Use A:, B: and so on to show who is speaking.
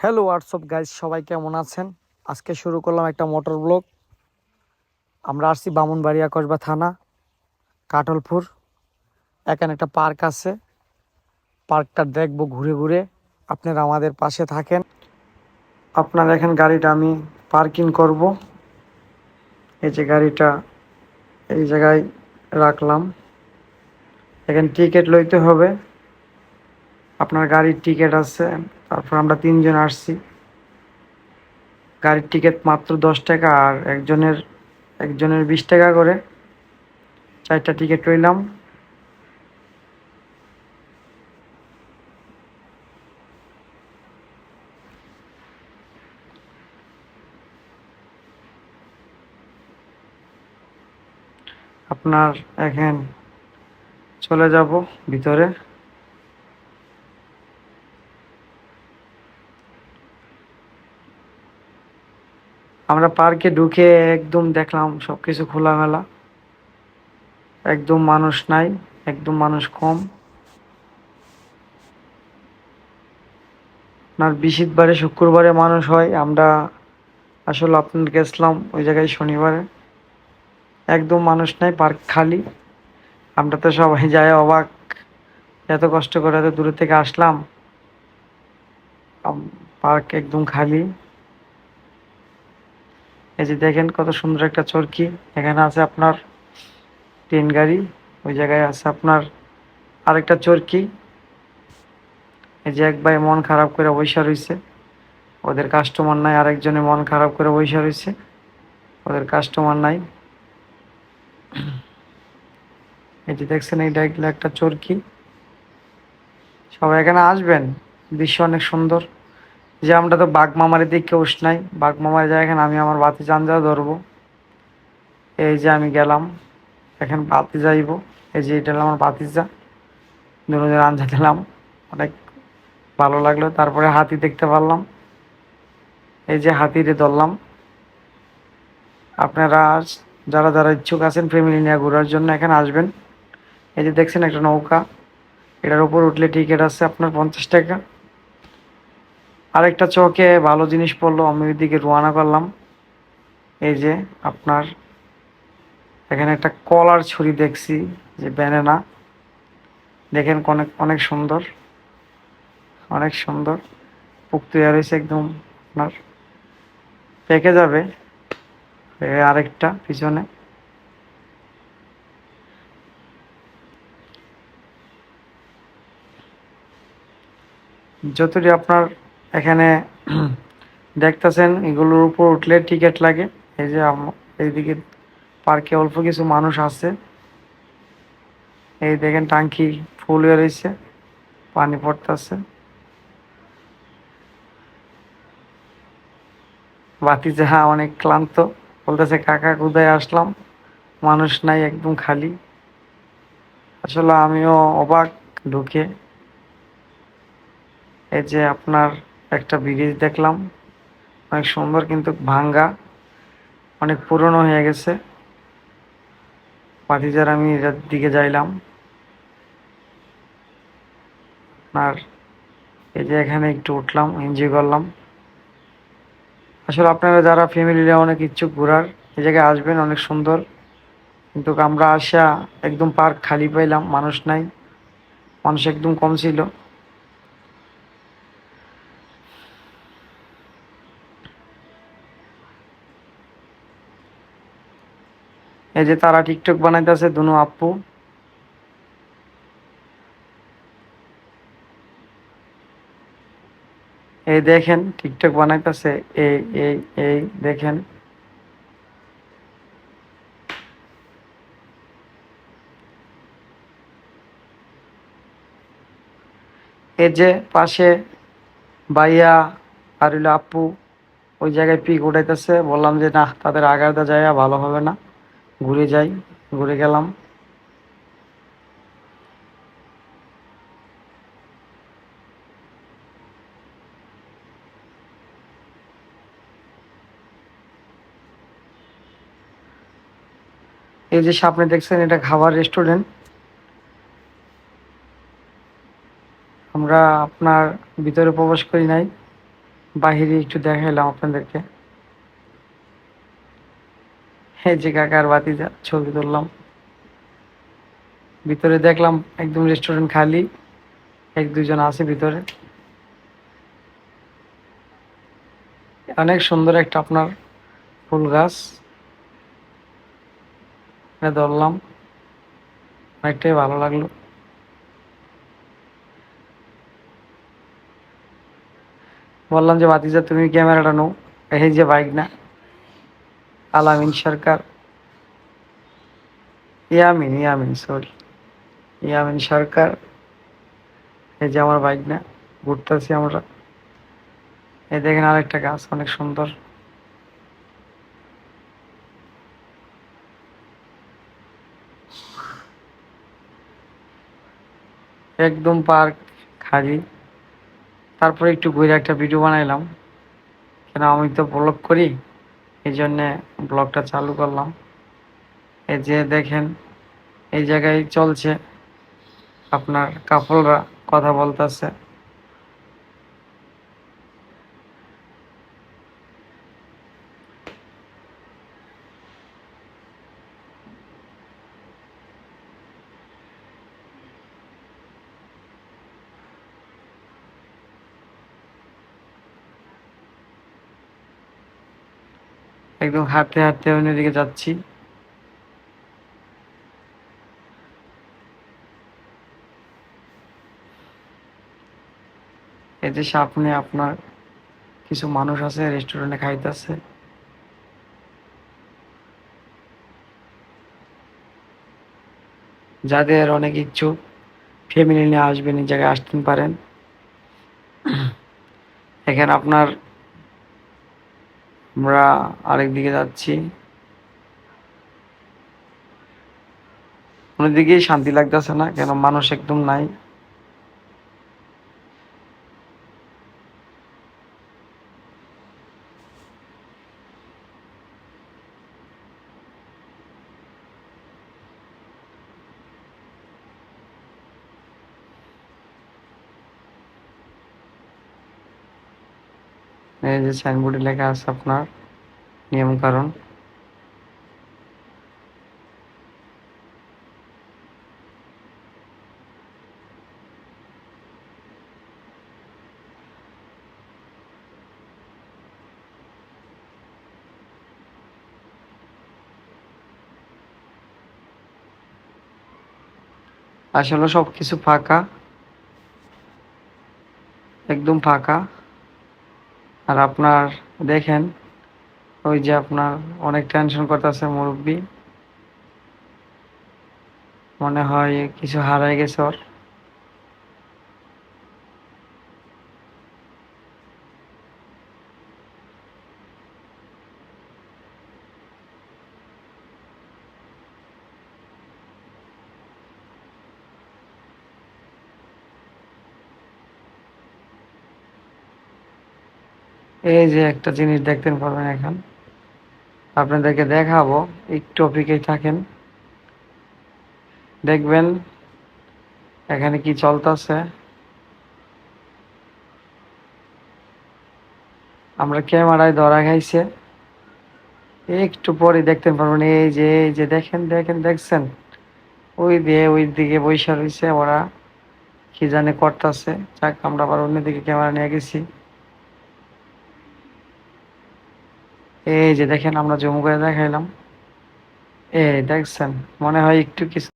A: Hello WhatsApp guys, সবাই কেমন আছেন? আজকে শুরু করলাম একটা মোটর ব্লগ। আমরা আসছি বামুনবাড়িয়া কসবা থানা, কাটলপুর। এখানে একটা পার্ক আছে, পার্কটা দেখবো ঘুরে ঘুরে। আপনারা আমাদের পাশে থাকেন। আপনার এখানে গাড়িটা আমি পার্কিং করব। এই যে গাড়িটা এই জায়গায় রাখলাম। এখানে টিকিট লইতে হবে। আপনার গাড়ির টিকিট আছে। তারপর আমরা তিনজন আসছি। গাড়ির টিকিট মাত্র 10 টাকা, আর একজনের একজনের 20 টাকা করে। 4টা টিকিট রইলাম। আপনার এখন চলে যাব ভিতরে। আমরা পার্কে ঢুকে একদম দেখলাম সবকিছু খোলামেলা, একদম মানুষ নাই, একদম মানুষ কম। আপনার বৃহস্পতিবারে শুক্রবারে মানুষ হয়। আমরা আসলে আপনার গেছিলাম ওই জায়গায় শনিবারে, একদম মানুষ নাই, পার্ক খালি। আমরা তো সবাই যায় অবাক, এত কষ্ট করে এত দূর থেকে আসলাম, পার্ক একদম খালি। এই যে দেখেন কত সুন্দর একটা চরকি। এখানে আছে আপনার ট্রেন গাড়ি, ওই জায়গায় আছে আপনার আরেকটা চরকি। এই যে এক ভাই মন খারাপ করে বইসা রইছে, ওদের কাস্টমার নাই। আরেকজনে মন খারাপ করে বইসা রইছে, ওদের কাস্টমার নাই। এই যে দেখছেন, এইটা এগুলো একটা চরকি। সবাই এখানে আসবেন, দৃশ্য অনেক সুন্দর। যে আমরা তো বাঘ মামারি দিকে উস নাই, বাঘ মামারি যায় এখানে আমি আমার বাতি চান্দা ধরবো। এই যে আমি গেলাম, এখন বাতি যাইব। এই যে এটা হলো আমার বাতিজা, দুজনের আঞ্জা দিলাম, অনেক ভালো লাগলো। তারপরে হাতি দেখতে পারলাম, এই যে হাতিরে ধরলাম। আপনারা যারা যারা ইচ্ছুক আছেন ফ্যামিলি নিয়ে ঘোরার জন্য এখানে আসবেন। এই যে দেখছেন একটা নৌকা, এটার উপর উঠলে টিকিট আছে আপনার 50 টাকা। আরেকটা চোখে ভালো জিনিস পড়লো, আমি ওইদিকে রওনা করলাম। এই যে আপনার এখানে একটা কলার ছুরি দেখছি, যে ব্যানানা, দেখেন অনেক অনেক সুন্দর, অনেক সুন্দর। পুক তৈরি হয়েছে একদম, আপনার পেকে যাবে। আরেকটা পিছনে। যতটি আপনার এখানে দেখতেছেন, এগুলোর উপর উঠলে টিকিট লাগে। এই যে এইদিকে পার্কে অল্প কিছু মানুষ আছে। এই দেখেন টাঙ্কি ফুল হয়ে রয়েছে, পানি পড়তেছে। ভাতিজা অনেক ক্লান্ত, বলতেছে কাকা কোথায় আসলাম, মানুষ নাই, একদম খালি। আসলে আমিও অবাক ঢুকে। এই যে আপনার একটা ব্রিজ দেখলাম, অনেক সুন্দর কিন্তু ভাঙ্গা, অনেক পুরনো হয়ে গেছে। ভাতিজার আমি এটার দিকে যাইলাম। আর এই যে এখানে একটু উঠলাম, এনজয় করলাম। আসলে আপনারা যারা ফ্যামিলি নিয়ে অনেক ইচ্ছুক ঘোরার, এই জায়গায় আসবেন, অনেক সুন্দর। কিন্তু আমরা আসা একদম পার্ক খালি পাইলাম, মানুষ নাই, মানুষ একদম কম ছিল। এই যে তারা টিকটক বানাইতেছে দুনো আপু। এই দেখেন টিকটক বানাইতেছে, এই এই এই দেখেন। এই যে পাশে ভাইয়া আর হইলো আপু ওই জায়গায় পিক উঠাইতেছে। বললাম যে না, তাদের আগারদা যায় ভালো হবে না, ঘুরে যাই। ঘুরে গেলাম। এই যে সামনে দেখছেন, এটা খাবার রেস্টুরেন্ট। আমরা আপনার ভিতরে প্রবেশ করি নাই, বাহিরে একটু দেখাইলাম আপনাদেরকে। এই যে কাকার বাতিজা ছবি তুললাম। ভিতরে দেখলাম একদম রেস্টুরেন্ট খালি, এক দুজন আছে ভিতরে। অনেক সুন্দর একটা আপনার ফুল গাছ ধরলাম, অনেকটাই ভালো লাগলো। বললাম যে বাতিজা তুমি ক্যামেরাটা নাও। এই যে বাইক না, আলামিন সরকার, ইয়ামিন ইয়ামিন সরি, ইয়ামিন সরকার। এই যে আমার বাইক না, ঘুরতেছি আমরা। এই দেখেন আরেকটা গাছ অনেক সুন্দর। একদম পার্ক খালি। তারপরে একটু ঘুরে একটা ভিডিও বানাইলাম, কেন আমি তো ব্লগ করি, এই জন্যে ব্লগটা চালু করলাম। এই যে দেখেন, এই জায়গায় চলছে আপনার কাপলরা কথা বলতেছে। একদম হাঁটতে হাঁটতে অন্যদিকে যাচ্ছি। এই যে সামনে আপনার কিছু মানুষ আছে রেস্টুরেন্টে খাইতেছে। যাদের অনেক ইচ্ছুক ফ্যামিলি নিয়ে আসবেন, এই জায়গায় আসতে পারেন। এখানে আপনার আমরা আরেক দিকে যাচ্ছি, অন্যদিকেই শান্তি লাগতেছে না, কেন মানুষ একদম নাই। এই যে সাইনবোর্ডে লেখা আছে আপনার নিয়ম কারণ। আসলে সবকিছু ফাঁকা, একদম ফাঁকা। আর আপনার দেখেন, ওই যে আপনার অনেক টেনশন করতেছে মুরব্বী, মনে হয় কিছু হারাই গেছে ওর। এই যে একটা জিনিস দেখতে পারবেন এখন, আপনাদেরকে দেখাবো, একটু অপেক্ষায় থাকেন, দেখবেন এখানে কি চলতেছে। আমরা ক্যামেরায় ধরা খাইছে, একটু পরে দেখতে পারবেন। এই যে দেখেন দেখেন দেখছেন, ওই দিকে বৈশা রয়েছে ওরা, কি জানে করতেছে। যাক, আমরা আবার অন্যদিকে ক্যামেরা নিয়ে গেছি। এই যে দেখেন, আমরা জুম করে দেখাইলাম। এই দেখছেন, মনে হয় একটু কিছু